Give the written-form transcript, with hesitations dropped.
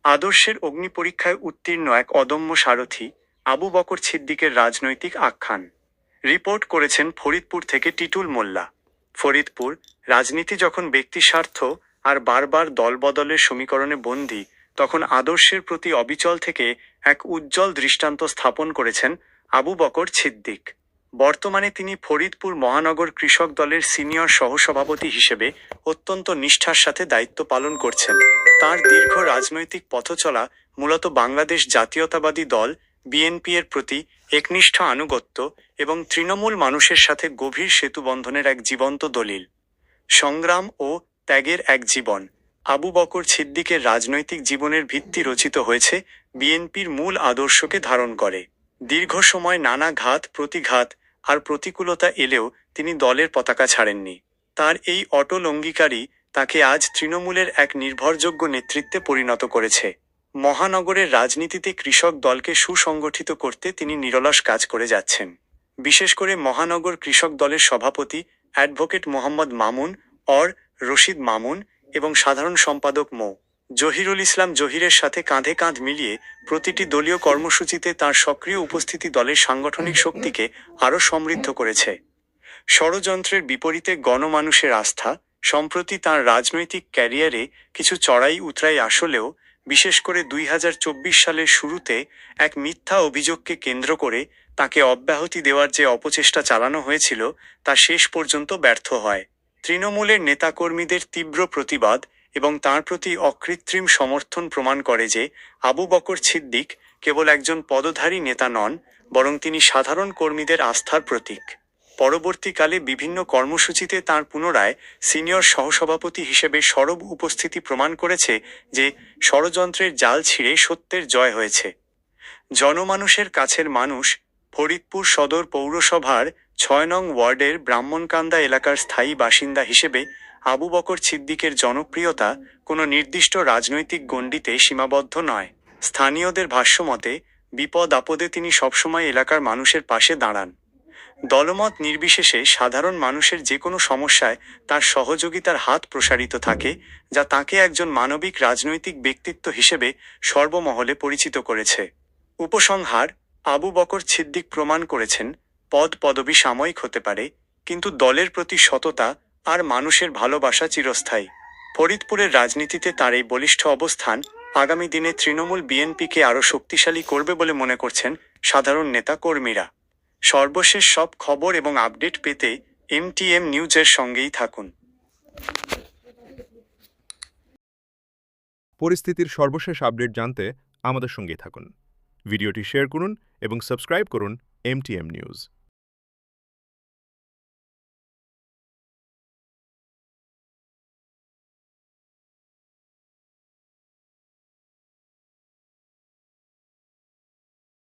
আদর্শের অগ্নিপরীক্ষায় উত্তীর্ণ এক অদম্য সারথি আবু বকর ছিদ্দিকের রাজনৈতিক আখ্যান। রিপোর্ট করেছেন ফরিদপুর থেকে টিটুল মোল্লা। ফরিদপুর, রাজনীতি যখন ব্যক্তিস্বার্থ আর বারবার দলবদলের সমীকরণে বন্দী, তখন আদর্শের প্রতি অবিচল থেকে এক উজ্জ্বল দৃষ্টান্ত স্থাপন করেছেন আবু বকর ছিদ্দিক। বর্তমানে তিনি ফরিদপুর মহানগর কৃষক দলের সিনিয়র সহসভাপতি হিসেবে অত্যন্ত নিষ্ঠার সাথে দায়িত্ব পালন করছেন। তার দীর্ঘ রাজনৈতিক পথচলা মূলত বাংলাদেশ জাতীয়তাবাদী দল বিএনপি এর প্রতি একনিষ্ঠ আনুগত্য এবং তৃণমূল মানুষের সাথে গভীর সেতুবন্ধনের এক জীবন্ত দলিল। সংগ্রাম ও ত্যাগের এক জীবন। আবু বকর ছিদ্দিকের রাজনৈতিক জীবনের ভিত্তি রচিত হয়েছে বিএনপির মূল আদর্শকে ধারণ করে। দীর্ঘ সময় নানা ঘাত প্রতিঘাত আর প্রতিকূলতা এলেও তিনি দলের পতাকা ছাড়েননি। তার এই অটল অঙ্গীকারই তাকে আজ তৃণমূলের এক নির্ভরযোগ্য নেতৃত্বে পরিণত করেছে। মহানগরের রাজনীতিতে কৃষক দলকে সুসংগঠিত করতে তিনি নিরলস কাজ করে যাচ্ছেন। বিশেষ করে মহানগর কৃষক দলের সভাপতি অ্যাডভোকেট মোহাম্মদ মামুন অর রশিদ মামুন এবং সাধারণ সম্পাদক মো. জহিরুল ইসলাম জহিরের সাথে কাঁধে কাঁধ মিলিয়ে প্রতিটি দলীয় কর্মসূচিতে তার সক্রিয় উপস্থিতি দলের সাংগঠনিক শক্তিকে আরও সমৃদ্ধ করেছে। ষড়যন্ত্রের বিপরীতে গণমানুষের আস্থা সম্প্রতি তাঁর রাজনৈতিক ক্যারিয়ারে কিছু চড়াই উতরাই আসলেও, বিশেষ করে 2024 সালের শুরুতে এক মিথ্যা অভিযোগকে কেন্দ্র করে তাকে অব্যাহতি দেওয়ার যে অপচেষ্টা চালানো হয়েছিল তা শেষ পর্যন্ত ব্যর্থ হয়। তৃণমূলের নেতাকর্মীদের তীব্র প্রতিবাদ এবং তাঁর প্রতি অকৃত্রিম সমর্থন প্রমাণ করে যে আবু বকর ছিদ্দিক কেবল একজন পদধারী নেতা নন, বরং তিনি সাধারণ কর্মীদের আস্থার প্রতীক। পরবর্তীকালে বিভিন্ন কর্মসূচিতে তাঁর পুনরায় সিনিয়র সহসভাপতি হিসেবে সরব উপস্থিতি প্রমাণ করেছে যে ষড়যন্ত্রের জাল ছিঁড়ে সত্যের জয় হয়েছে। জনমানুষের কাছের মানুষ, ফরিদপুর সদর পৌরসভার ৬ নং ওয়ার্ডের ব্রাহ্মণকান্দা এলাকার স্থায়ী বাসিন্দা হিসেবে আবু বকর ছিদ্দিকের জনপ্রিয়তা কোনো নির্দিষ্ট রাজনৈতিক গণ্ডিতে সীমাবদ্ধ নয়। স্থানীয়দের ভাষ্যমতে বিপদ আপদে তিনি সবসময় এলাকার মানুষের পাশে দাঁড়ান। দলমত নির্বিশেষে সাধারণ মানুষের যে কোনো সমস্যায় তার সহযোগিতার হাত প্রসারিত থাকে, যা তাঁকে একজন মানবিক রাজনৈতিক ব্যক্তিত্ব হিসেবে সর্বমহলে পরিচিত করেছে। উপসংহার: আবু বকর ছিদ্দিক প্রমাণ করেছেন পদ পদবি সাময়িক হতে পারে, কিন্তু দলের প্রতি সততা আর মানুষের ভালোবাসা চিরস্থায়ী। ফরিদপুরের রাজনীতিতে তার এই বলিষ্ঠ অবস্থান আগামী দিনে তৃণমূল বিএনপিকে আরও শক্তিশালী করবে বলে মনে করছেন সাধারণ নেতা কর্মীরা। সর্বশেষ সব খবর এবং আপডেট পেতে এমটিএম নিউজের সঙ্গেই থাকুন। পরিস্থিতির সর্বশেষ আপডেট জানতে আমাদের সঙ্গেই থাকুন। ভিডিওটি শেয়ার করুন এবং সাবস্ক্রাইব করুন এমটিএম নিউজ।